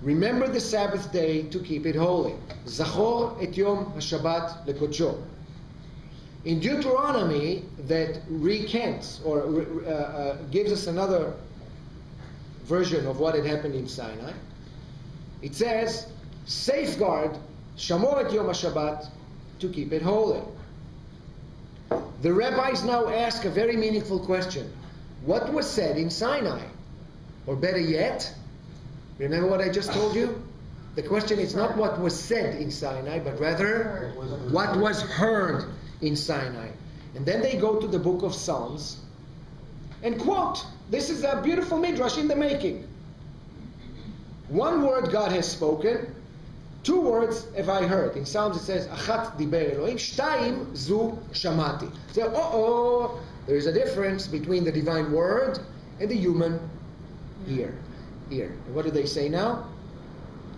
Remember the Sabbath day to keep it holy. Zachor et Yom HaShabbat lekodsho. In Deuteronomy, that recants or gives us another version of what had happened in Sinai, it says, safeguard, Shamor et Yom HaShabbat, to keep it holy. The rabbis now ask a very meaningful question. What was said in Sinai? Or better yet, remember what I just told you? The question is not what was said in Sinai, but rather what was heard in Sinai. And then they go to the book of Psalms and quote, this is a beautiful midrash in the making. One word God has spoken, two words have I heard. In Psalms it says, Achat diber Elohim, Shtayim zu shamati. So, there is a difference between the divine word and the human ear. And what do they say now?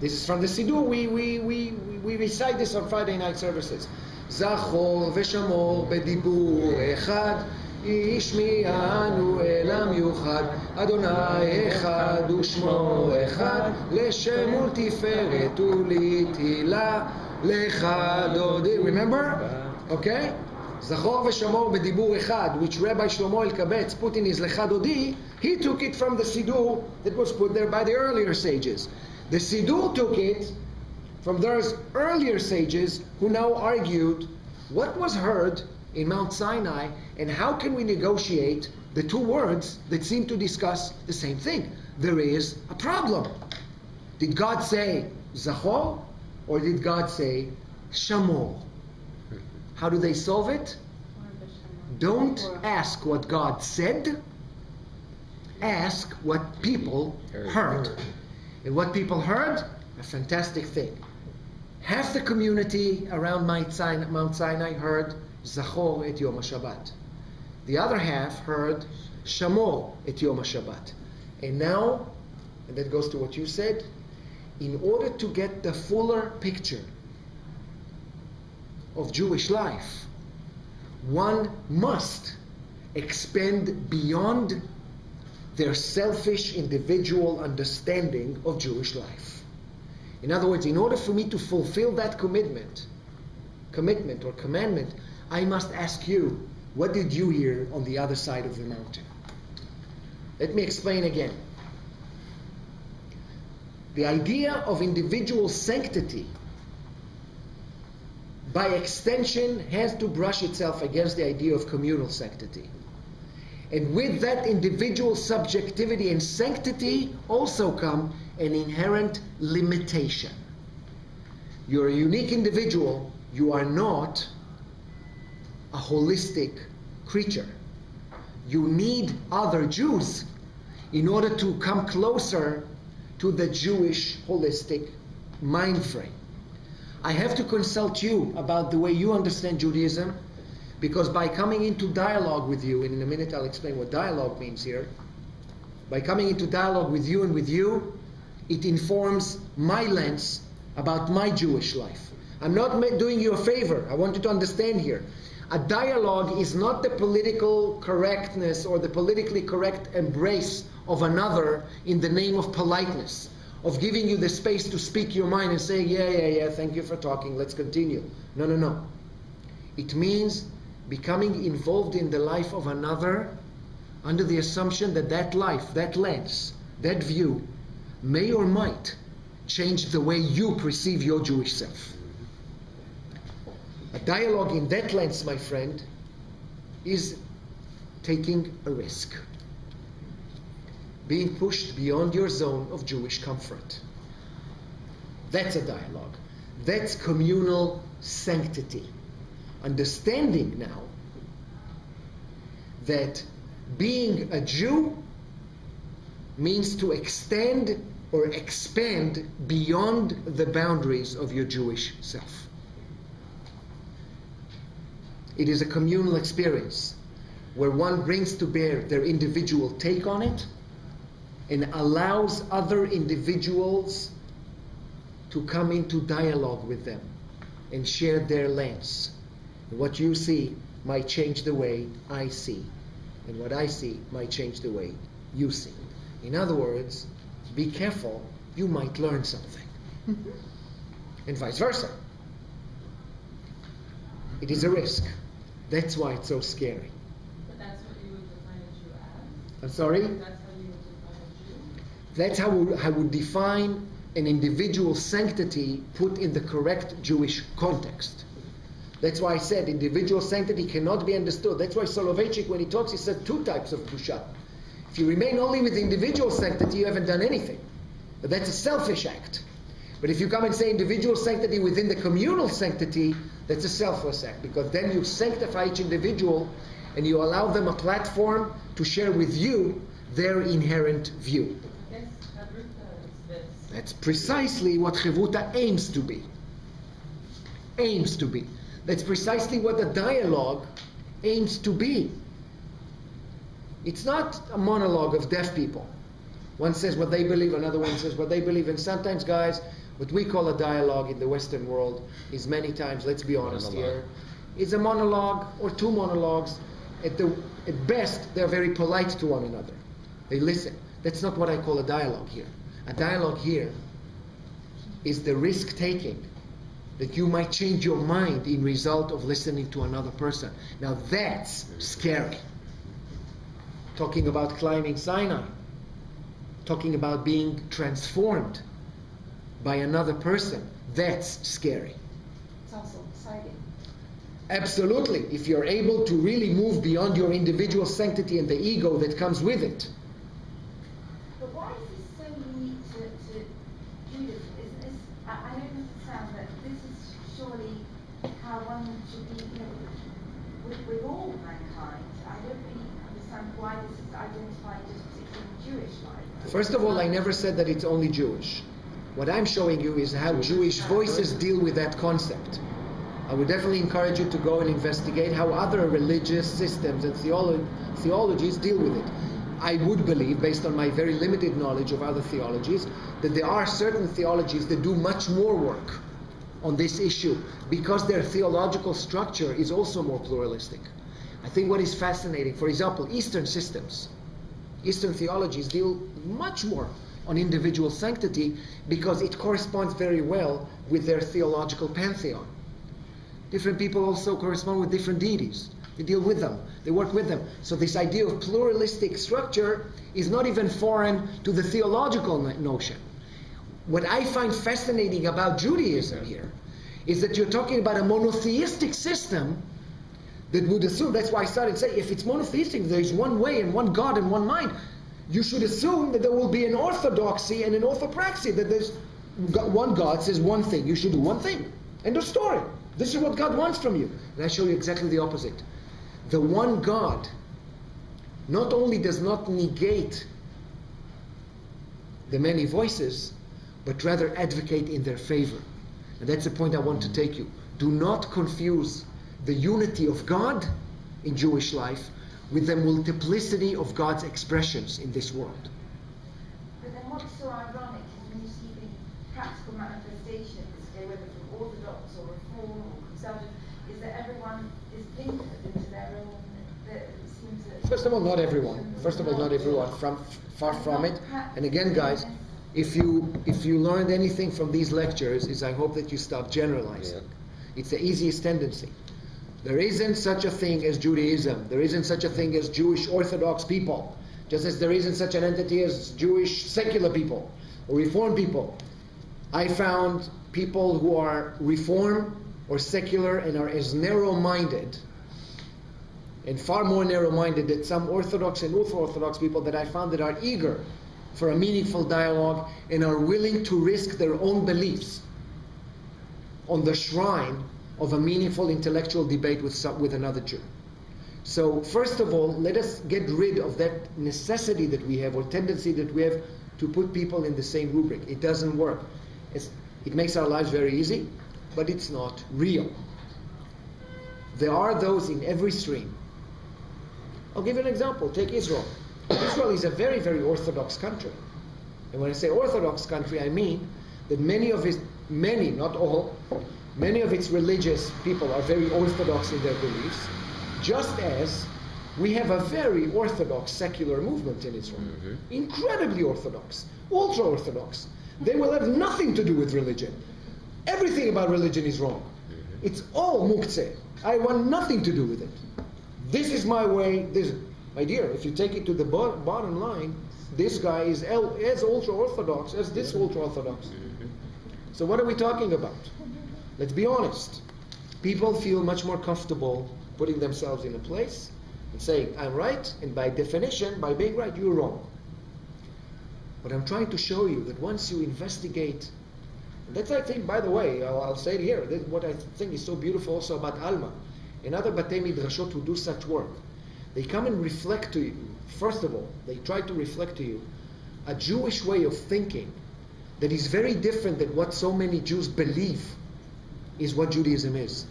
This is from the Siddur. We recite this on Friday night services. Zachor v'shamor bedibur echad Ishmi'anu elam yuchad Adonai echad u'shmo echad Leshem ultiferet ulitila lechadodi. Remember? Okay? Zachor v'shamor bedibur echad, which Rabbi Shlomo El-Kabetz put in his Lechadodi, he took it from the Siddur that was put there by the earlier sages. The Siddur took it from those earlier sages who now argued what was heard in Mount Sinai and how can we negotiate the two words that seem to discuss the same thing. There is a problem. Did God say Zachor or did God say Shamor? How do they solve it? Don't ask what God said. Ask what people heard. And what people heard? A fantastic thing. Half the community around Mount Sinai heard Zachor et Yom HaShabbat. The other half heard Shamor et Yom HaShabbat. And now, and that goes to what you said, in order to get the fuller picture of Jewish life, one must expand beyond their selfish individual understanding of Jewish life. In other words, in order for me to fulfill that commitment or commandment, I must ask you, what did you hear on the other side of the mountain? Let me explain again. The idea of individual sanctity, by extension, has to brush itself against the idea of communal sanctity. And with that individual subjectivity and sanctity also come an inherent limitation. You're a unique individual. You are not a holistic creature. You need other Jews in order to come closer to the Jewish holistic mind frame. I have to consult you about the way you understand Judaism, because by coming into dialogue with you, and in a minute I'll explain what dialogue means here, by coming into dialogue with you and with you, it informs my lens about my Jewish life. I'm not doing you a favor. I want you to understand here. A dialogue is not the political correctness or the politically correct embrace of another in the name of politeness, of giving you the space to speak your mind and say, yeah, thank you for talking, let's continue. No. It means becoming involved in the life of another under the assumption that that life, that lens, that view may or might change the way you perceive your Jewish self. A dialogue in that lens, my friend, is taking a risk. Being pushed beyond your zone of Jewish comfort. That's a dialogue. That's communal sanctity. Understanding now that being a Jew means to extend or expand beyond the boundaries of your Jewish self. It is a communal experience where one brings to bear their individual take on it and allows other individuals to come into dialogue with them and share their lens. What you see might change the way I see, and what I see might change the way you see. In other words, be careful you might learn something. And vice versa. It is a risk. That's why it's so scary. But that's what you would define a Jew as? I'm sorry? That's how you would define a Jew? That's how I would define an individual sanctity put in the correct Jewish context. That's why I said individual sanctity cannot be understood. That's why Soloveitchik, when he talks, he said two types of Kedusha. If you remain only with individual sanctity, you haven't done anything. But that's a selfish act. But if you come and say individual sanctity within the communal sanctity, that's a selfless act. Because then you sanctify each individual and you allow them a platform to share with you their inherent view. Yes, Chavruta is this. That's precisely what Chavruta aims to be. Aims to be. That's precisely what the dialogue aims to be. It's not a monologue of deaf people. One says what they believe, another one says what they believe. And sometimes, guys, what we call a dialogue in the Western world is many times, let's be honest here, is a monologue or two monologues. At best, they're very polite to one another. They listen. That's not what I call a dialogue here. A dialogue here is the risk-taking that you might change your mind in result of listening to another person. Now that's scary. Talking about climbing Sinai. Talking about being transformed by another person. That's scary. It's also exciting. Absolutely. If you're able to really move beyond your individual sanctity and the ego that comes with it. But why is this so unique to Judaism? Isn't this, I know this sounds that this is surely how one should be, with all mankind. I don't really understand why this is identified as particularly Jewish life. First of all, I never said that it's only Jewish. What I'm showing you is how Jewish voices deal with that concept. I would definitely encourage you to go and investigate how other religious systems and theologies deal with it. I would believe, based on my very limited knowledge of other theologies, that there are certain theologies that do much more work on this issue because their theological structure is also more pluralistic. I think what is fascinating, for example, Eastern systems, Eastern theologies deal much more on individual sanctity because it corresponds very well with their theological pantheon. Different people also correspond with different deities. They deal with them. They work with them. So this idea of pluralistic structure is not even foreign to the theological notion. What I find fascinating about Judaism here is that you're talking about a monotheistic system that would assume, that's why I started saying, if it's monotheistic, there's one way and one God and one mind, you should assume that there will be an orthodoxy and an orthopraxy, that there's one God says one thing, you should do one thing. End of story. This is what God wants from you. And I show you exactly the opposite. The one God not only does not negate the many voices, but rather advocate in their favor. And that's the point I want to take you. Do not confuse the unity of God in Jewish life with the multiplicity of God's expressions in this world. But then what's so ironic is when you see the practical manifestations, whether from Orthodox or Reform or Conservative, is that everyone is pinkered into their own. Seems that First of all, not everyone. Far from it. And again, guys, if you learned anything from these lectures, is I hope that you stop generalizing. Yeah. It's the easiest tendency. There isn't such a thing as Judaism. There isn't such a thing as Jewish Orthodox people. Just as there isn't such an entity as Jewish secular people or Reform people. I found people who are Reform or secular and are as narrow-minded and far more narrow-minded than some Orthodox and ultra-Orthodox people that I found that are eager for a meaningful dialogue and are willing to risk their own beliefs on the shrine of a meaningful intellectual debate with another Jew. So first of all, let us get rid of that necessity that we have or tendency that we have to put people in the same rubric. It doesn't work. It makes our lives very easy, but it's not real. There are those in every stream. I'll give you an example. Take Israel. Israel is a very, very Orthodox country. And when I say Orthodox country, I mean that many, not all, many of its religious people are very Orthodox in their beliefs, just as we have a very Orthodox secular movement in Israel. Mm-hmm. Incredibly Orthodox, ultra-Orthodox. They will have nothing to do with religion. Everything about religion is wrong. It's all muktzeh. I want nothing to do with it. This is my way. My dear, if you take it to the bottom line, this guy is as ultra-Orthodox as this ultra-Orthodox. So what are we talking about? Let's be honest. People feel much more comfortable putting themselves in a place and saying, I'm right, and by definition, by being right, you're wrong. But I'm trying to show you that once you investigate, and that's, I think, by the way, I'll say it here, this is what I think is so beautiful also about Alma, and other Batei Midrashot who do such work. They come and reflect to you. First of all, they try to reflect to you a Jewish way of thinking that is very different than what so many Jews believe is what Judaism is.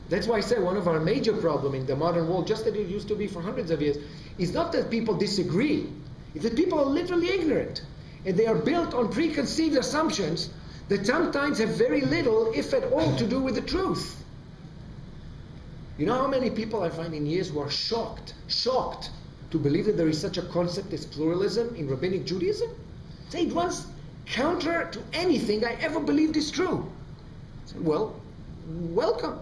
That's why I say one of our major problems in the modern world, just as it used to be for hundreds of years, is not that people disagree. It's that people are literally ignorant. And they are built on preconceived assumptions that sometimes have very little, if at all, to do with the truth. You know how many people I find in years who are shocked to believe that there is such a concept as pluralism in rabbinic Judaism? Say it runs counter to anything I ever believed is true. I say, well, welcome.